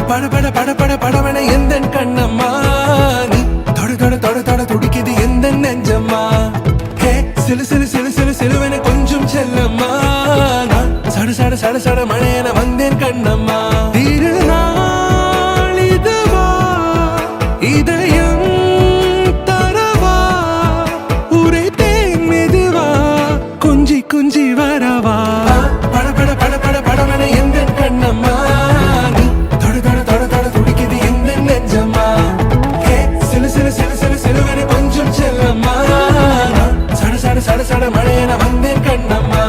பட பட பட பட படவன எந்த கண்ணம்மா நீ தொட தொட தொட தொட துடிக்குது எந்த நெஞ்சம்மா ஹே சிலு சிலு சிலு சிலு சிலுவன கொஞ்சம் செல்லம்மா நான் சட சட சட சட மழையன வந்தேன் கண்ணம்மா திருநாள் இதுவா இதயம் தரவா உரைத்தேன் மெதுவா கொஞ்சி கொஞ்சி வரவா பட பட பட பட படவன எந்த கண்ணம்மா சட சட மழையன வந்தேன் கண்ணம்மா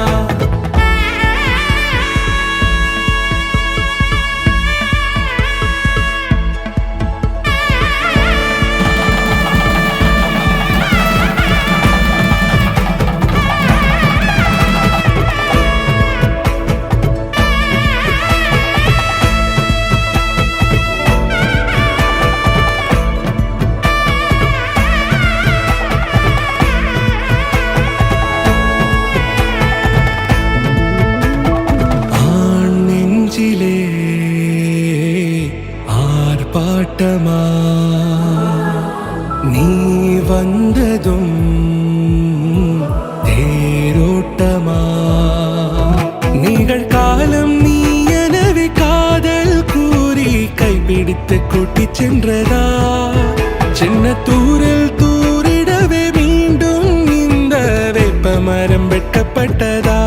ஆர்ப்பாட்டமா நீ வந்ததும் தேரோட்டமா நிகழ்காலம் நீ எனவே காதல் கூறி கைப்பிடித்து கூட்டிச் சென்றதா சின்ன தூரில் தூரிடவே மீண்டும் இந்த வேப்ப மரம் வெட்டப்பட்டதா